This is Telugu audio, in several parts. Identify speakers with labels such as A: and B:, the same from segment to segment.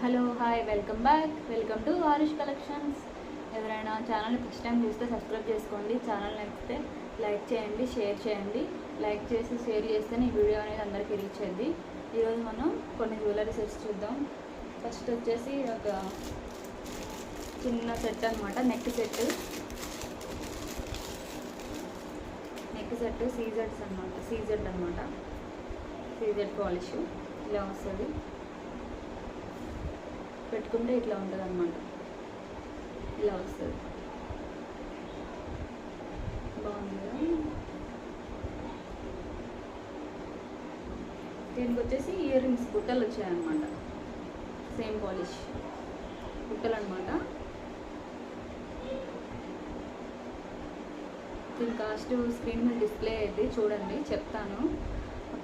A: Hello hi welcome back, welcome to Aarush collections. ఎవరైనా ఛానల్ని ఫస్ట్ టైం చూస్తే సబ్స్క్రైబ్ చేసుకోండి. ఛానల్ నచ్చితే లైక్ చేయండి, షేర్ చేయండి. లైక్ చేసి షేర్ చేస్తేనే ఈ వీడియో అనేది అందరికీ రీచ్ అయ్యింది. ఈరోజు మనం కొన్ని జ్యువెలరీ సెట్స్ చూద్దాం. ఫస్ట్ వచ్చేసి ఒక చిన్న సెట్ అనమాట, నెక్ సెట్ సీజెడ్ అనమాట. సీజెడ్ పాలిష్ ఇలా వస్తుంది. పెట్టుకుంటే ఇట్లా ఉంటుంది అనమాట, ఇలా వస్తుంది. బాగుంది కదా. దీనికి వచ్చేసి ఇయర్ రింగ్స్ బుట్టలు వచ్చాయన్నమాట. సేమ్ పాలిష్ బుట్టలు అనమాట. దీని కాస్ట్ స్క్రీన్ మీద డిస్ప్లే అయితే చూడండి, చెప్తాను.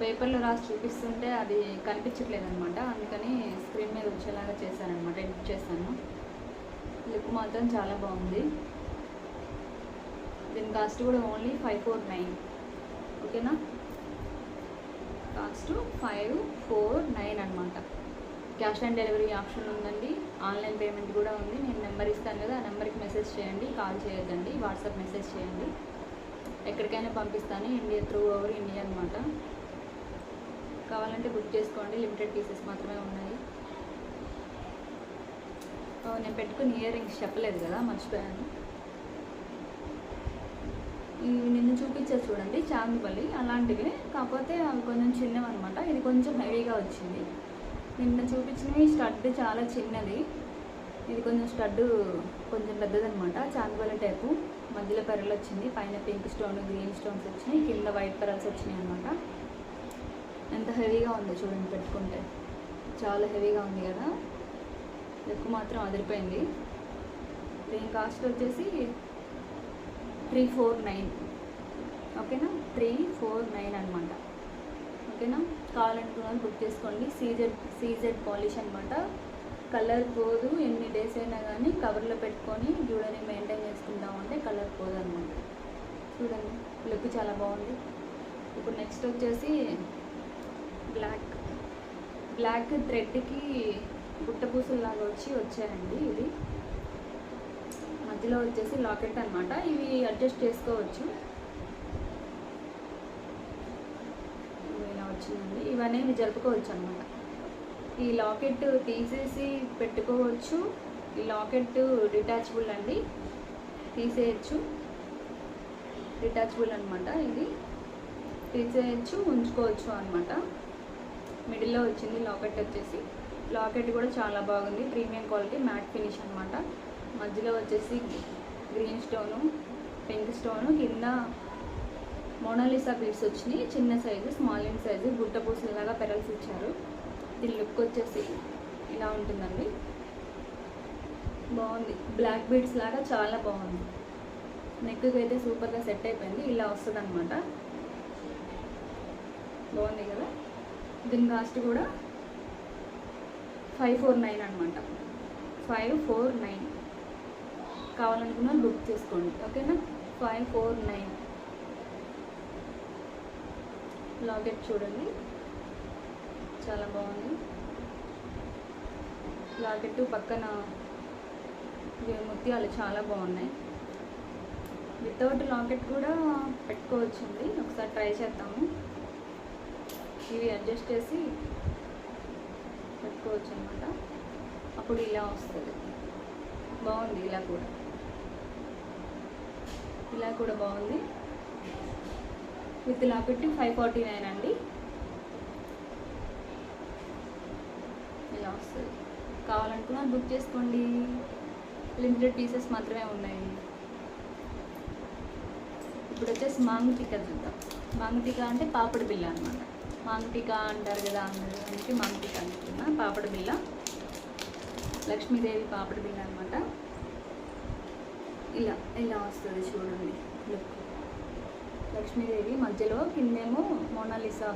A: పేపర్లో రాసి చూపిస్తుంటే అది కనిపించట్లేదు అనమాట, అందుకని స్క్రీన్ మీద వచ్చేలాగా చేశానమాట, ఎడిట్ చేశాను. లుక్ మాత్రం చాలా బాగుంది. దీని కాస్ట్ కూడా ఓన్లీ 549. ఓకేనా, కాస్ట్ 549 అనమాట. క్యాష్ ఆన్ డెలివరీ ఆప్షన్ ఉందండి, ఆన్లైన్ పేమెంట్ కూడా ఉంది. నేను నెంబర్ ఇస్తాను కదా, ఆ నెంబర్కి మెసేజ్ చేయండి, కాల్ చేయొద్దండి, వాట్సాప్ మెసేజ్ చేయండి. ఎక్కడికైనా పంపిస్తాను, ఇండియా త్రూ ఓవర్ ఇండియా అనమాట. కావాలంటే బుక్ చేసుకోండి, లిమిటెడ్ పీసెస్ మాత్రమే ఉన్నాయి. నేను పెట్టుకుని ఇయర్ రింగ్స్ చెప్పలేదు కదా, మర్చిపోయాను. ఇవి నిన్ను చూపించారు చూడండి, చాందిపల్లి అలాంటివి, కాకపోతే అవి కొంచెం చిన్నవి అనమాట. ఇది కొంచెం హెవీగా వచ్చింది. నిన్న చూపించినవి స్టడ్ చాలా చిన్నది, ఇది కొంచెం స్టడ్ కొంచెం పెద్దదనమాట. చాందిపల్లి టైపు, మధ్యలో పెరలు వచ్చింది, పైన పింక్ స్టోన్, గ్రీన్ స్టోన్స్ వచ్చినాయి, కింద వైట్ పెరల్స్ వచ్చినాయి అనమాట. ఎంత హెవీగా ఉందో చూడండి, పెట్టుకుంటే చాలా హెవీగా ఉంది కదా. లుక్ మాత్రం అదిరిపోయింది. దీని కాస్ట్ వచ్చేసి 349. ఓకేనా, 349 అనమాట. ఓకేనా, కావాలనుకున్న బుక్ చేసుకోండి. సీజెడ్ పాలిష్ అనమాట. కలర్ పోదు, ఎన్ని డేస్ అయినా కానీ కవర్లో పెట్టుకొని జ్యువెలరీ మెయింటైన్ చేసుకుంటామంటే కలర్ పోదు అనమాట. చూడండి, లుక్ చాలా బాగుంది. ఇప్పుడు నెక్స్ట్ వచ్చేసి బ్లాక్ థ్రెడ్కి బుట్ట పూసల్లాగా వచ్చాయండి. ఇది మధ్యలో వచ్చేసి లాకెట్ అనమాట. ఇవి అడ్జస్ట్ చేసుకోవచ్చు. ఇలా వచ్చిందండి. ఇవన్నీ జరుపుకోవచ్చు అనమాట. ఈ లాకెట్ తీసేసి పెట్టుకోవచ్చు. ఈ లాకెట్ డిటాచబుల్ అండి, తీసేయచ్చు. డిటాచబుల్ అనమాట, ఇది తీసేయచ్చు, ఉంచుకోవచ్చు అనమాట. మిడిల్లో వచ్చింది లాకెట్ వచ్చేసి. లాకెట్ కూడా చాలా బాగుంది, ప్రీమియం క్వాలిటీ, మ్యాట్ ఫినిష్ అనమాట. మధ్యలో వచ్చేసి గ్రీన్ స్టోను, పింక్ స్టోను, కింద మోనాలిసా బీడ్స్ వచ్చినాయి, చిన్న సైజు, స్మాల్ ఇన్ సైజు, గుట్ట పూసలాగా పెరల్స్ ఇచ్చారు. దీని లుక్ వచ్చేసి ఇలా ఉంటుందండి, బాగుంది. బ్లాక్ బీడ్స్ లాగా చాలా బాగుంది. నెక్కి అయితే సూపర్గా సెట్ అయిపోయింది. ఇలా వస్తుంది అనమాట, బాగుంది కదా. దీని కాస్ట్ కూడా 549 అనమాట. 549. కావాలనుకున్నా బుక్ చేసుకోండి. ఓకేనా, 549. లాకెట్ చూడండి, చాలా బాగుంది. లాకెట్ పక్కన ముత్యాలు చాలా బాగున్నాయి. వితౌట్ లాకెట్ కూడా పెట్టుకోవచ్చండి, ఒకసారి ట్రై చేద్దాము. ఇవి అడ్జస్ట్ చేసి పెట్టుకోవచ్చు అనమాట. అప్పుడు ఇలా వస్తుంది, బాగుంది. ఇలా కూడా బాగుంది. విత్ లాకెట్ 549 అండి. ఇలా వస్తుంది. కావాలనుకున్నా బుక్ చేసుకోండి, లిమిటెడ్ పీసెస్ మాత్రమే ఉన్నాయి. ఇప్పుడు వచ్చేసి మాంగు టీకా చూద్దాం. మాంగు టీకా అంటే పాపడి బిళ్ళ అనమాట. మాంగు టీకా అంటారు కదా అందరూ, అందుకే మాంగు టీకా అనుకుంటున్నా. పాపడి బిళ్ళ, లక్ష్మీదేవి పాపడి బిళ్ళ అనమాట. ఇలా వస్తుంది చూడండి లుక్. లక్ష్మీదేవి మధ్యలో, కిందేమో మోనాలిసా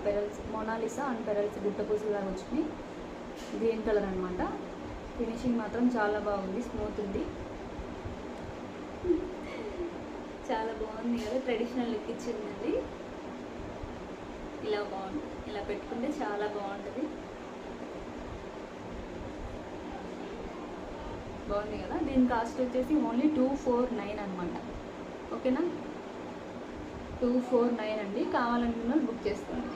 A: అండ్ పెరల్స్ గుట్ట పూసలాగా వచ్చినాయి. గ్రీన్ కలర్ అనమాట. ఫినిషింగ్ మాత్రం చాలా బాగుంది, స్మూత్ ఉంది, చాలా బాగుంది కదా. ట్రెడిషనల్ లుక్ ఇచ్చిందండి. ఇలా బాగుంటుంది, ఇలా పెట్టుకుంటే చాలా బాగుంటుంది. బాగుంది కదా. దీని కాస్ట్ వచ్చేసి ఓన్లీ 249 అనమాట. ఓకేనా, 249 అండి. కావాలనుకున్న బుక్ చేసుకోండి.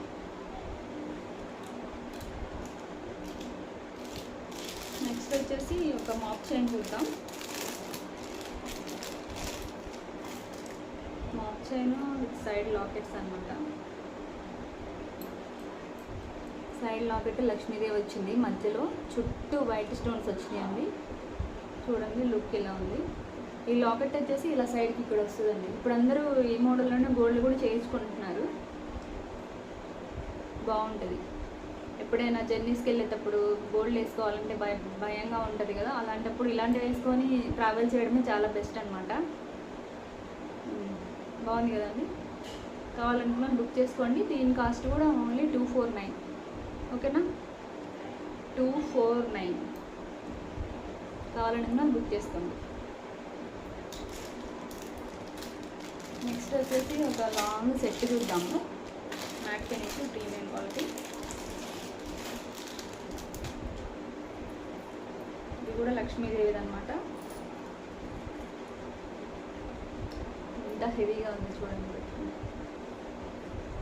A: నెక్స్ట్ వచ్చేసి ఒక మాప్ చైన్ చూద్దాం. Mop chain with side lockets అనమాట. సైడ్ లాకెట్ లక్ష్మీదేవి వచ్చింది, మధ్యలో చుట్టూ వైట్ స్టోన్స్ వచ్చినాయండి. చూడండి లుక్ ఇలా ఉంది. ఈ లాకెట్ వచ్చేసి ఇలా సైడ్కి ఇక్కడ వస్తుందండి. ఇప్పుడు అందరూ ఈ మోడల్లోనే గోల్డ్ కూడా చేయించుకుంటున్నారు, బాగుంటుంది. ఎప్పుడైనా జర్నీస్కి వెళ్ళేటప్పుడు గోల్డ్ వేసుకోవాలంటే భయంగా ఉంటుంది కదా, అలాంటప్పుడు ఇలాంటివి వేసుకొని ట్రావెల్ చేయడమే చాలా బెస్ట్ అనమాట. బాగుంది కదండి. కావాలనుకున్న బుక్ చేసుకోండి. దీని కాస్ట్ కూడా ఓన్లీ 249. ఓకేనా, 249. కావాలనుకున్న బుక్ చేసుకోండి. నెక్స్ట్ వచ్చేసి ఒక లాంగ్ సెట్ చూద్దాము. Matte finish premium quality. ఇది కూడా లక్ష్మీదేవిది అనమాట. ఎంత హెవీగా ఉంది చూడండి. పెట్టుకుంటే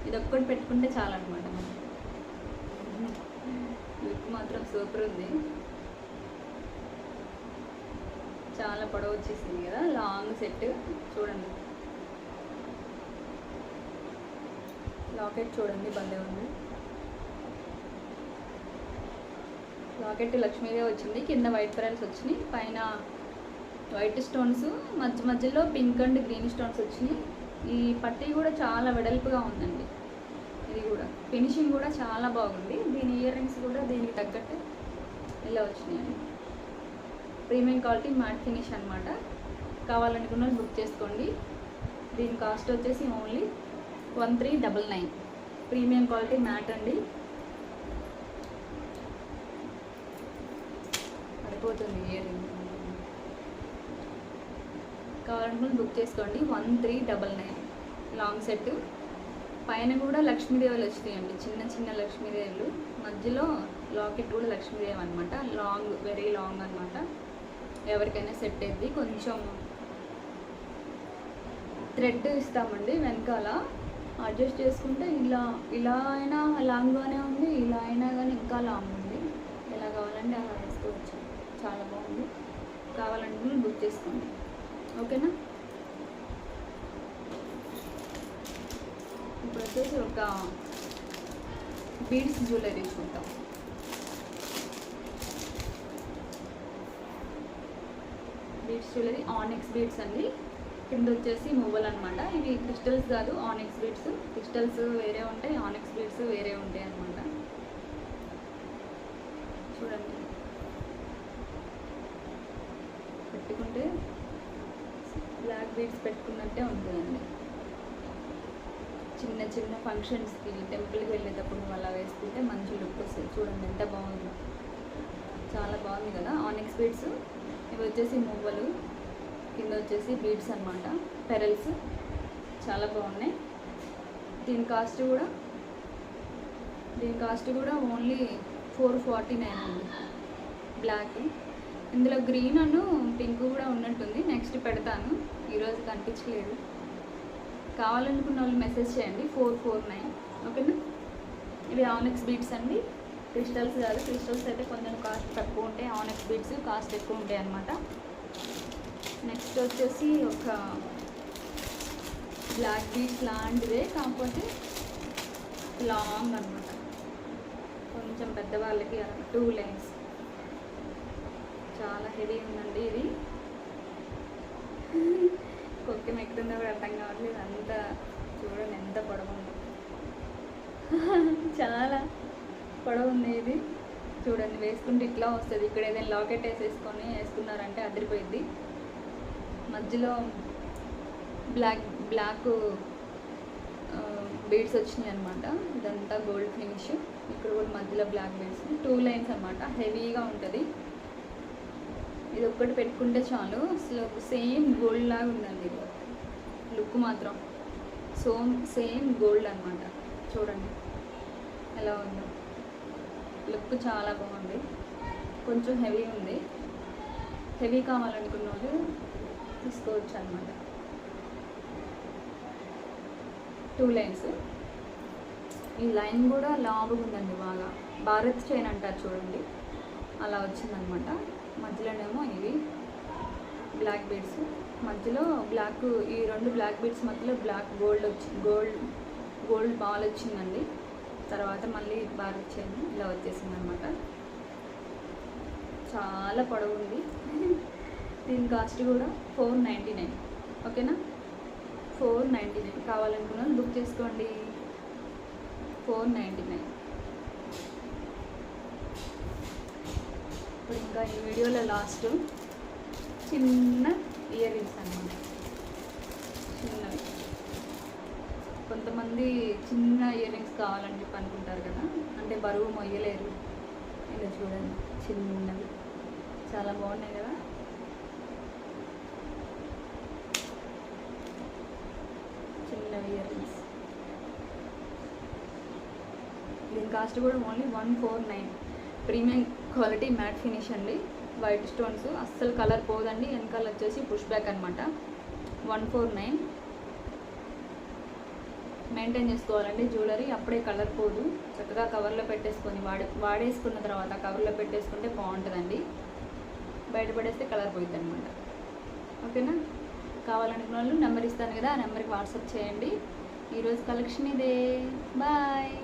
A: ఇది ఒక్కటి పెట్టుకుంటే చాలన్నమాట. లుక్ మాత్రం సూపర్ ఉంది. చాలా పొడవు వచ్చేసింది కదా, లాంగ్ సెట్. చూడండి లాకెట్ చూడండి భలే ఉంది. లాకెట్ లక్ష్మీదేవి వచ్చింది, కింద వైట్ పెరల్స్ వచ్చినాయి, పైన వైట్ స్టోన్స్, మధ్యలో పింక్ అండ్ గ్రీన్ స్టోన్స్ వచ్చినాయి. ఈ పట్టీ కూడా చాలా వెడల్పుగా ఉందండి. ఇది కూడా ఫినిషింగ్ కూడా చాలా బాగుంది. దీని ఇయర్ రింగ్స్ కూడా దీనికి తగ్గట్టు ఇలా వచ్చినాయండి. ప్రీమియం క్వాలిటీ మ్యాట్ ఫినిష్ అనమాట. కావాలనుకున్న బుక్ చేసుకోండి. దీని కాస్ట్ వచ్చేసి ఓన్లీ 1399. ప్రీమియం క్వాలిటీ మ్యాట్ అండి. పడిపోతుంది ఇయర్ రింగ్. కావాలనుకున్న బుక్ చేసుకోండి. 1399 లాంగ్ సెట్. పైన కూడా లక్ష్మీదేవులు వచ్చినాయండి, చిన్న చిన్న లక్ష్మీదేవులు. మధ్యలో లాకెట్ కూడా లక్ష్మీదేవి అనమాట. లాంగ్, వెరీ లాంగ్ అనమాట. ఎవరికైనా సెట్ అయింది. కొంచెం థ్రెడ్ ఇస్తామండి వెనకాల, అడ్జస్ట్ చేసుకుంటే ఇలా అయినా లాంగ్గానే ఉంది, ఇలా అయినా కానీ ఇంకా లాంగ్ ఉంది. ఎలా కావాలంటే అలా వేసుకోవచ్చు. చాలా బాగుంది. కావాలంటే బుక్ చేసుకోండి. ఓకేనా. ఇప్పుడు వచ్చేసి ఒక బీడ్స్ జ్యువెలరీ చూద్దాం. బీడ్స్ జ్యువెలరీ ఆనెక్స్ బీడ్స్ అండి. కింద వచ్చేసి మువ్వలు అనమాట. ఇవి క్రిస్టల్స్ కాదు, ఆనెక్స్ బీడ్స్. క్రిస్టల్స్ వేరే ఉంటాయి, ఆనెక్స్ బీడ్స్ వేరే ఉంటాయి అనమాట. చూడండి పెట్టుకుంటే బ్లాక్ బీడ్స్ పెట్టుకున్నట్టే ఉంటుందండి. చిన్న చిన్న ఫంక్షన్స్కి, టెంపుల్కి వెళ్ళేటప్పుడు అలా వేసుకుంటే మంచి లుక్ వస్తుంది. చూడండి ఎంత బాగుందో, చాలా బాగుంది కదా. ఆనెక్స్ బీడ్స్. ఇవి వచ్చేసి మువ్వలు, కింద వచ్చేసి బీడ్స్ అనమాట, పెరల్స్. చాలా బాగున్నాయి. దీని కాస్ట్ కూడా ఓన్లీ 449 అండి. బ్లాక్. ఇందులో గ్రీన్ అను పింక్ కూడా ఉన్నట్టుంది. నెక్స్ట్ పెడతాను, ఈరోజు కనిపించలేదు. కావాలనుకున్న వాళ్ళు మెసేజ్ చేయండి. 449. ఓకేనా. ఇవి ఆనెక్స్ బీడ్స్ అండి, క్రిస్టల్స్ కాదు. క్రిస్టల్స్ అయితే కొంచెం కాస్ట్ తక్కువ ఉంటాయి, ఆనెక్స్ బీడ్స్ కాస్ట్ ఎక్కువ ఉంటాయి అన్నమాట. నెక్స్ట్ వచ్చేసి ఒక బ్లాక్ బీడ్స్ లాంటిదే, కాకపోతే లాంగ్ అనమాట. కొంచెం పెద్దవాళ్ళకి 2 లైన్స్. చాలా హెవీ ఉందండి ఇది. కొక్కెం ఎక్కుతుందో కూడా అర్థం కావట్లేదు. అంతా చూడండి ఎంత పొడవు ఉంది. చాలా పొడవు ఉంది ఇది. చూడండి వేసుకుంటే ఇట్లా వస్తుంది. ఇక్కడ ఏదైనా లాకెట్ వేసుకున్నారంటే అదిరిపోయింది. మధ్యలో బ్లాక్ బీడ్స్ వచ్చినాయి అనమాట. ఇదంతా గోల్డ్ ఫినిష్. ఇక్కడ కూడా మధ్యలో బ్లాక్ బీడ్స్, 2 లైన్స్ అనమాట. హెవీగా ఉంటుంది. ఇది ఒక్కటి పెట్టుకుంటే చాలు. అసలు సేమ్ గోల్డ్ లాగా ఉందండి లుక్ మాత్రం. సేమ్ గోల్డ్ అనమాట. చూడండి ఎలా ఉందో, లుక్ చాలా బాగుంది. కొంచెం హెవీ ఉంది. హెవీ కావాలనుకున్న వాళ్ళు తీసుకోవచ్చు అనమాట. 2 లైన్స్. ఈ లైన్ కూడా లావుగా ఉందండి, బాగా భారత్ చైన్ అంటారు చూడండి, అలా వచ్చిందనమాట. మధ్యలోనేమో ఇవి బ్లాక్ బీడ్స్, మధ్యలో బ్లాక్, ఈ 2 బ్లాక్ బీడ్స్ మధ్యలో బ్లాక్ గోల్డ్ బాల్ వచ్చిందండి. తర్వాత మళ్ళీ భారత్ చైన్ ఇలా వచ్చేసింది అనమాట. చాలా పొడవు ఉంది. దీని కాస్ట్ కూడా 499. ఓకేనా, 499. కావాలనుకున్న బుక్ చేసుకోండి. 499. ఇప్పుడు ఇంకా ఈ వీడియోలో లాస్ట్ చిన్న ఇయర్ రింగ్స్ అన్నమాట. చిన్నవి, కొంతమంది చిన్న ఇయర్ రింగ్స్ కావాలని చెప్పి అనుకుంటారు కదా, అంటే బరువు మొయ్యలేరు. ఇలా చూడండి, చిన్నవి చాలా బాగున్నాయి కదా. చిన్నవి ఇయర్ రింగ్స్. దీని కాస్ట్ కూడా only 149. Premium quality matte finish అండి. వైట్ స్టోన్స్, అస్సలు కలర్ పోదండి. వెనకాల వచ్చేసి పుష్ బ్యాక్ అనమాట. 149. మెయింటైన్ చేసుకోవాలండి జ్యువెలరీ, అప్పుడే కలర్ పోదు. చక్కగా కవర్లో పెట్టేసుకొని వాడేసుకున్న తర్వాత కవర్లో పెట్టేసుకుంటే బాగుంటుందండి. బయట పడేస్తే కలర్ పోయిద్ది అనమాట. ఓకేనా, కావాలనుకున్న వాళ్ళు నెంబర్ ఇస్తాను కదా, ఆ నెంబర్కి వాట్సాప్ చేయండి. ఈరోజు కలెక్షన్ ఇదే. బాయ్.